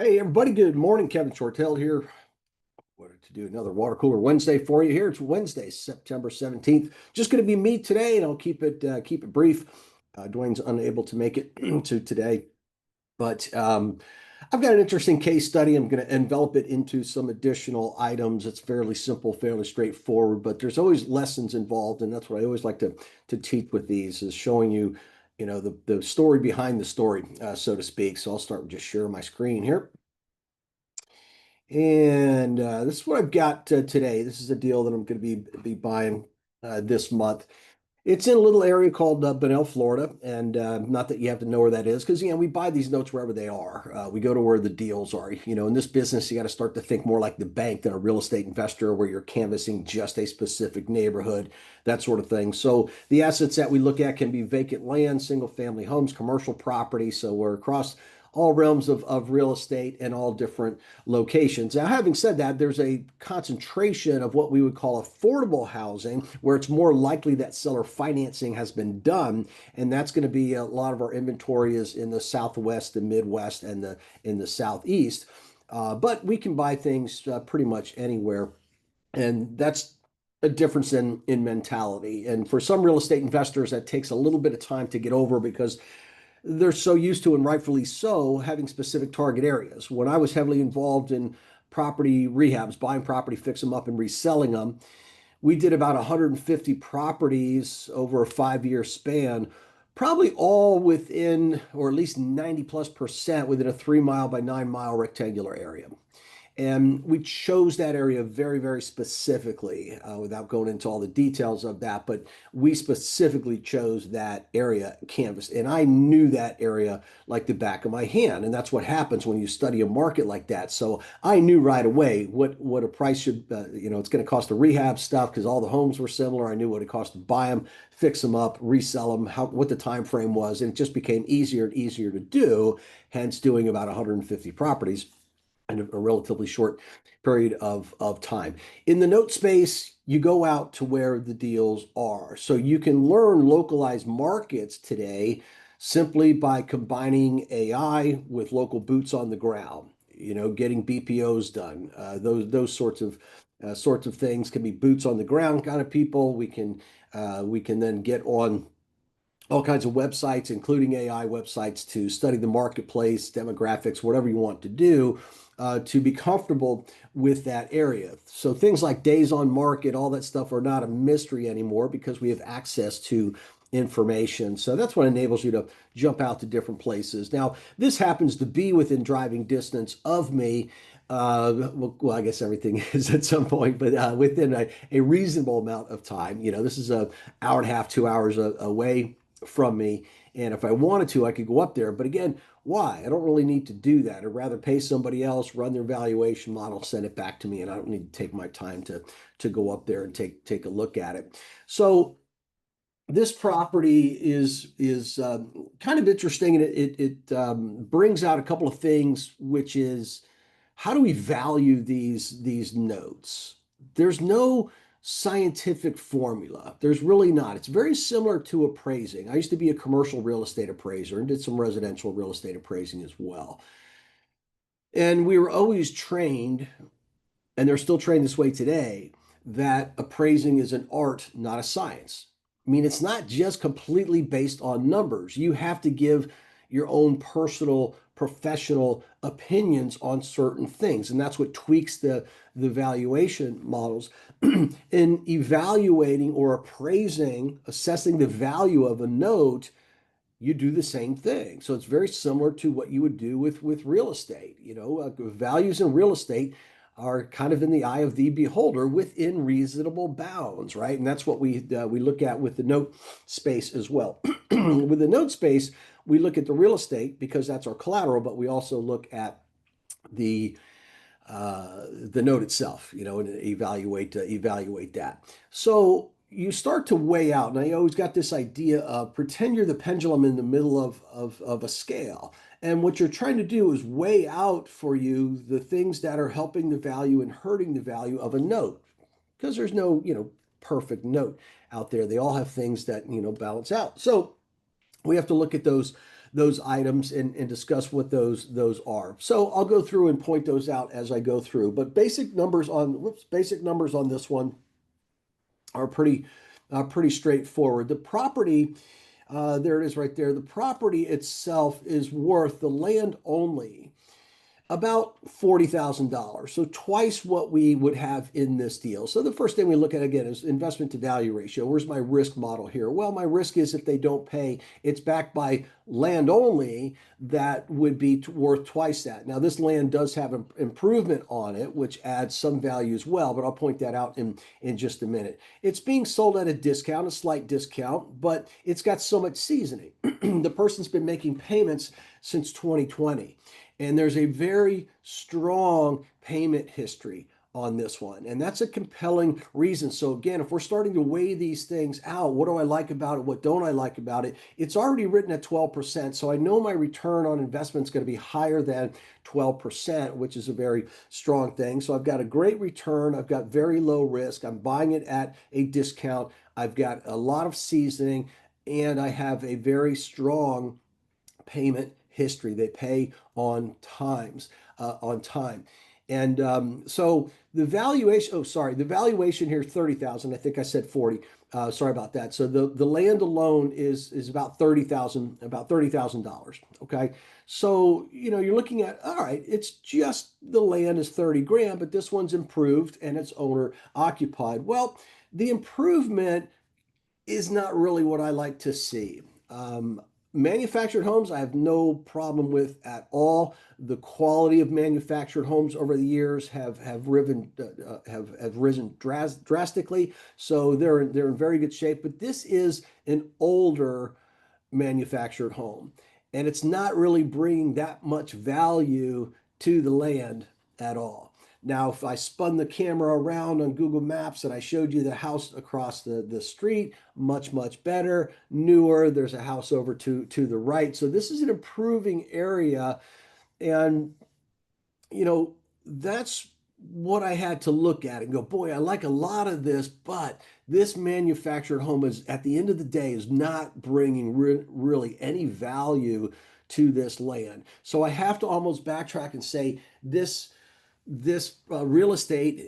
Hey everybody, good morning. Kevin Shortell here. Wanted to do another Water Cooler Wednesday for you here. It's Wednesday, September 17th. Just going to be me today, and I'll keep it brief. Dwayne's unable to make it to today, but I've got an interesting case study. I'm going to envelop it into some additional items. It's fairly simple, fairly straightforward, but there's always lessons involved, and that's what I always like to teach with these is showing you, the story behind the story, so to speak. So I'll start with just sharing my screen here. And this is what I've got today. This is a deal that I'm going to be buying this month. It's in a little area called Bunnell, Florida, and not that you have to know where that is, because we buy these notes wherever they are. We go to where the deals are. In this business, you got to start to think more like the bank than a real estate investor, where you're canvassing just a specific neighborhood, that sort of thing. So the assets that we look at can be vacant land, single-family homes, commercial property. So we're across all realms of real estate and all different locations. Now, having said that, there's a concentration of what we would call affordable housing, where it's more likely that seller financing has been done, and that's going to be a lot of our inventory is in the Southwest, the Midwest, and in the Southeast. But we can buy things pretty much anywhere, and that's a difference in mentality. And for some real estate investors, that takes a little bit of time to get over because they're so used to, and rightfully so, having specific target areas. When I was heavily involved in property rehabs, buying property, fix them up, and reselling them, we did about 150 properties over a 5 year span, probably all within, or at least 90 plus percent within a 3 mile by 9 mile rectangular area. And we chose that area very, very specifically, without going into all the details of that. But we specifically chose that area canvas. And I knew that area like the back of my hand. And that's what happens when you study a market like that. So I knew right away what a price should, it's going to cost to rehab stuff because all the homes were similar. I knew what it cost to buy them, fix them up, resell them, what the time frame was. And it just became easier and easier to do, hence doing about 150 properties in a relatively short period of time. In the note space, you go out to where the deals are. So you can learn localized markets today simply by combining AI with local boots on the ground, getting BPOs done. Those sorts of things can be boots on the ground kind of people. We can then get on all kinds of websites, including AI websites, to study the marketplace, demographics, whatever you want to do, to be comfortable with that area. So things like days on market, all that stuff are not a mystery anymore because we have access to information. So that's what enables you to jump out to different places. Now, this happens to be within driving distance of me. Well, I guess everything is at some point, but within a reasonable amount of time. This is an hour and a half, 2 hours away from me. And if I wanted to, I could go up there. But again, why? I don't really need to do that. I'd rather pay somebody else, run their valuation model, send it back to me, and I don't need to take my time to go up there and take a look at it. So this property is kind of interesting, and it brings out a couple of things, which is how do we value these notes? There's no scientific formula. There's really not. It's very similar to appraising. I used to be a commercial real estate appraiser and did some residential real estate appraising as well. And we were always trained, and they're still trained this way today, that appraising is an art, not a science. I mean, it's not just completely based on numbers. You have to give your own personal, professional opinions on certain things. And that's what tweaks the valuation models. In evaluating or appraising, assessing the value of a note, you do the same thing. So it's very similar to what you would do with real estate. Values in real estate are kind of in the eye of the beholder within reasonable bounds, right? And that's what we look at with the note space as well. With the note space, we look at the real estate because that's our collateral, but we also look at the note itself, and evaluate that. So you start to weigh out, and I always got this idea of pretend you're the pendulum in the middle of a scale. And what you're trying to do is weigh out for you the things that are helping the value and hurting the value of a note. Because there's no, perfect note out there. They all have things that, balance out. So we have to look at those items and discuss what those are. So I'll go through and point those out as I go through. But basic numbers on this one are pretty straightforward. The property, there it is right there. The property itself is worth the land only about $40,000. So twice what we would have in this deal. So the first thing we look at again is investment to value ratio. Where's my risk model here? Well, my risk is if they don't pay, it's backed by land only that would be worth twice that. Now this land does have an improvement on it, which adds some value as well, but I'll point that out in just a minute. It's being sold at a discount, a slight discount, but it's got so much seasoning. The person's been making payments since 2020. And there's a very strong payment history on this one. And that's a compelling reason. So again, if we're starting to weigh these things out, what do I like about it? What don't I like about it? It's already written at 12%. So I know my return on investment is going to be higher than 12%, which is a very strong thing. So I've got a great return. I've got very low risk. I'm buying it at a discount. I've got a lot of seasoning and I have a very strong payment history. They pay on time. And so the valuation, oh, sorry, the valuation here is 30,000. I think I said 40. Sorry about that. So the land alone is about $30,000. Okay. So, you're looking at, all right, it's just the land is 30 grand, but this one's improved and it's owner occupied. Well, the improvement is not really what I like to see. Manufactured homes, I have no problem with at all. The quality of manufactured homes over the years have risen drastically, so they're in very good shape. But this is an older manufactured home, and it's not really bringing that much value to the land at all. Now, if I spun the camera around on Google Maps and I showed you the house across the street, much better, newer, there's a house over to the right. So this is an improving area. And, you know, that's what I had to look at and go, boy, I like a lot of this, but this manufactured home is, at the end of the day, is not bringing really any value to this land. So I have to almost backtrack and say this real estate,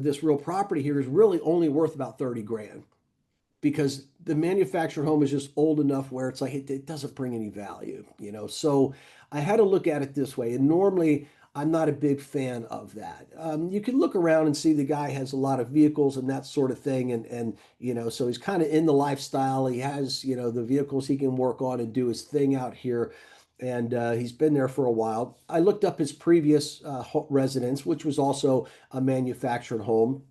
this real property here is really only worth about 30 grand because the manufactured home is just old enough where it's like it doesn't bring any value. So I had to look at it this way. And normally I'm not a big fan of that. You can look around and see the guy has a lot of vehicles and that sort of thing. And so he's kind of in the lifestyle. He has, the vehicles he can work on and do his thing out here. And he's been there for a while. I looked up his previous residence, which was also a manufactured home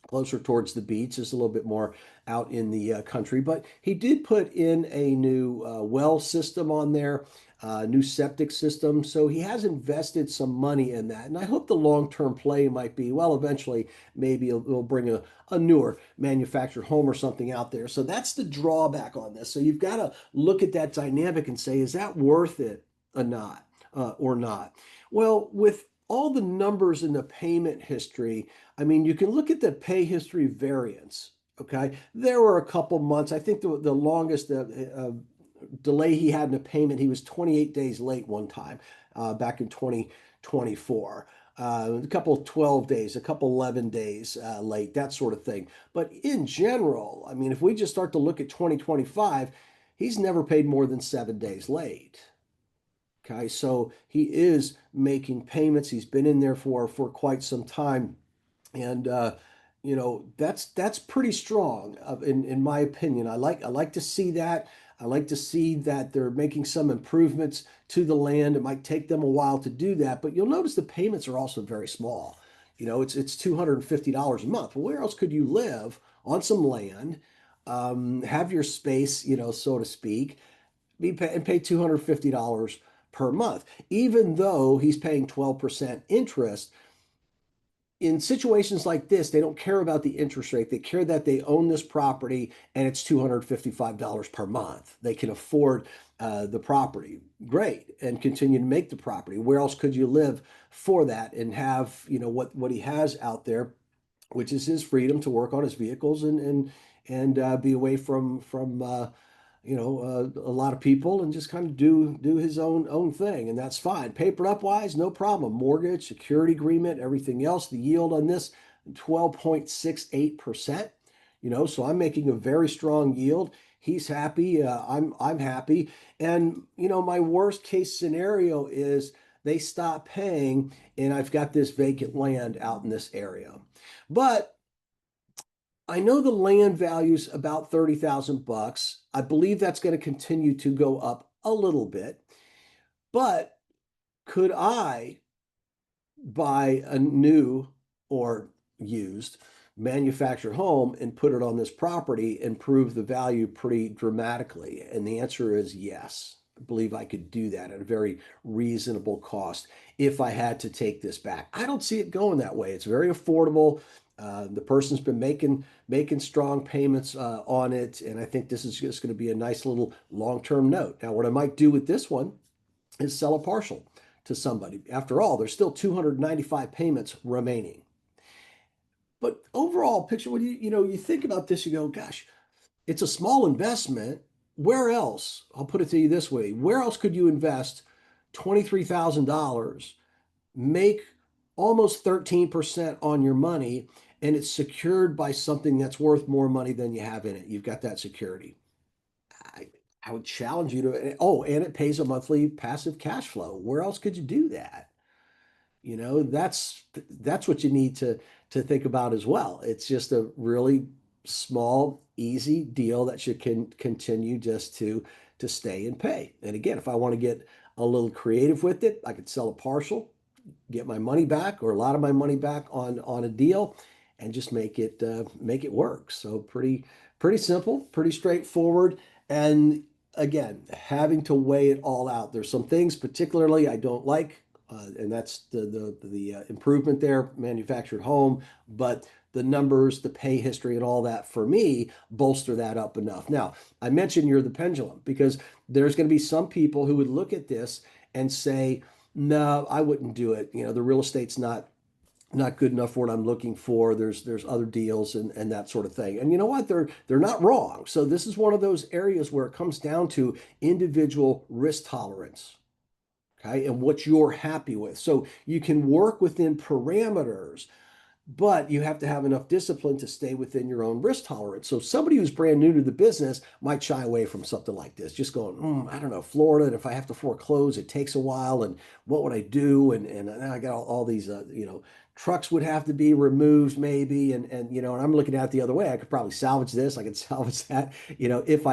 closer towards the beach, just a little bit more out in the country. But he did put in a new well system on there, new septic system. So he has invested some money in that. And I hope the long-term play might be, well, eventually maybe it'll bring a newer manufactured home or something out there. So that's the drawback on this. So you've got to look at that dynamic and say, is that worth it or not? Well, with all the numbers in the payment history, I mean, you can look at the pay history variance. Okay. There were a couple months. I think the longest delay he had in a payment, he was 28 days late one time back in 2024. A couple 12 days, a couple 11 days late, that sort of thing. But in general, I mean, if we just start to look at 2025, he's never paid more than 7 days late. Okay, so he is making payments. He's been in there for quite some time, and that's pretty strong in my opinion. I like to see that. I like to see that they're making some improvements to the land. It might take them a while to do that, but you'll notice the payments are also very small. It's $250 a month. Well, where else could you live on some land, have your space, so to speak, and pay $250 per month, even though he's paying 12% interest? In situations like this, they don't care about the interest rate. They care that they own this property and it's $255 per month. They can afford the property. Great. And continue to make the property. Where else could you live for that and have, what he has out there, which is his freedom to work on his vehicles and be away from a lot of people and just kind of do his own thing, and that's fine. Papered up wise, no problem. Mortgage, security agreement, everything else. The yield on this 12.68%. So I'm making a very strong yield. He's happy. I'm happy. And my worst case scenario is they stop paying, and I've got this vacant land out in this area. But I know the land value's about 30,000 bucks. I believe that's going to continue to go up a little bit. But could I buy a new or used manufactured home and put it on this property and improve the value pretty dramatically? And the answer is yes. I believe I could do that at a very reasonable cost if I had to take this back. I don't see it going that way. It's very affordable. The person's been making strong payments on it, and I think this is just going to be a nice little long-term note. Now, what I might do with this one is sell a partial to somebody. After all, there's still 295 payments remaining. But overall picture, when you think about this, you go, gosh, it's a small investment. Where else? I'll put it to you this way. Where else could you invest $23,000, make almost 13% on your money, and it's secured by something that's worth more money than you have in it? You've got that security. I, I would challenge you to, oh, and it pays a monthly passive cash flow. Where else could you do that? That's what you need to think about as well. It's just a really small, easy deal that you can continue just to stay and pay. And again, if I want to get a little creative with it, I could sell a partial, get my money back or a lot of my money back on a deal, and just make it work. So pretty simple, pretty straightforward. And again, having to weigh it all out. There's some things particularly I don't like, and that's the improvement there, manufactured home, but the numbers, the pay history, and all that for me bolster that up enough. Now, I mentioned you're the pendulum because there's going to be some people who would look at this and say, no, I wouldn't do it. The real estate's not good enough for what I'm looking for. There's other deals and that sort of thing. And you know what? They're not wrong. So this is one of those areas where it comes down to individual risk tolerance. Okay, and what you're happy with. So you can work within parameters, but you have to have enough discipline to stay within your own risk tolerance. So somebody who's brand new to the business might shy away from something like this, just going, I don't know, Florida, and if I have to foreclose, it takes a while, and what would I do? And I got all these, trucks would have to be removed maybe, and I'm looking at it the other way. I could probably salvage this, I could salvage that, if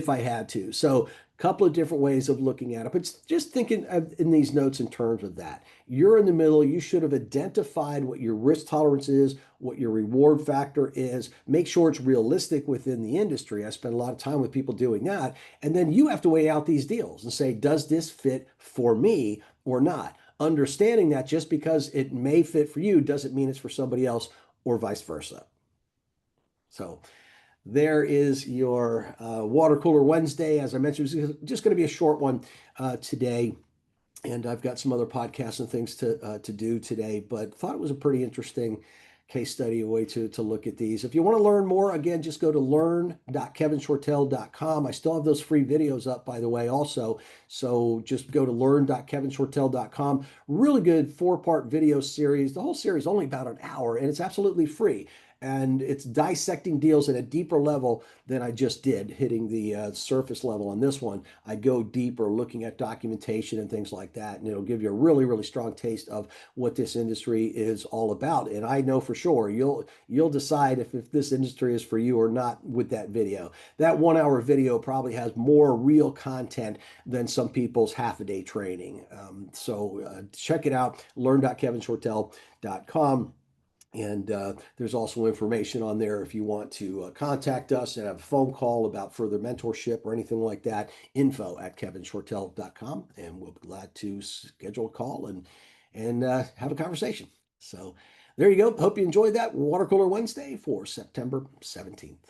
I had to. So couple of different ways of looking at it, but just thinking in these notes in terms of that. You're in the middle. You should have identified what your risk tolerance is, what your reward factor is. Make sure it's realistic within the industry. I spend a lot of time with people doing that. And then you have to weigh out these deals and say, does this fit for me or not? Understanding that just because it may fit for you doesn't mean it's for somebody else or vice versa. So there is your Water Cooler Wednesday. As I mentioned, it's just going to be a short one today. And I've got some other podcasts and things to do today, but thought it was a pretty interesting case study, a way to look at these. If you want to learn more, again, just go to learn.kevinshortell.com. I still have those free videos up, by the way, also. So just go to learn.kevinshortell.com. Really good 4-part video series. The whole series is only about an hour, and it's absolutely free. And it's dissecting deals at a deeper level than I just did, hitting the surface level on this one. I go deeper, looking at documentation and things like that, and it'll give you a really, really strong taste of what this industry is all about. And I know for sure you'll decide if this industry is for you or not with that video. That 1-hour video probably has more real content than some people's half-a-day training. So check it out, learn.kevinshortell.com. And there's also information on there if you want to contact us and have a phone call about further mentorship or anything like that, info@kevinshortell.com. And we'll be glad to schedule a call and have a conversation. So there you go. Hope you enjoyed that Water Cooler Wednesday for September 17th.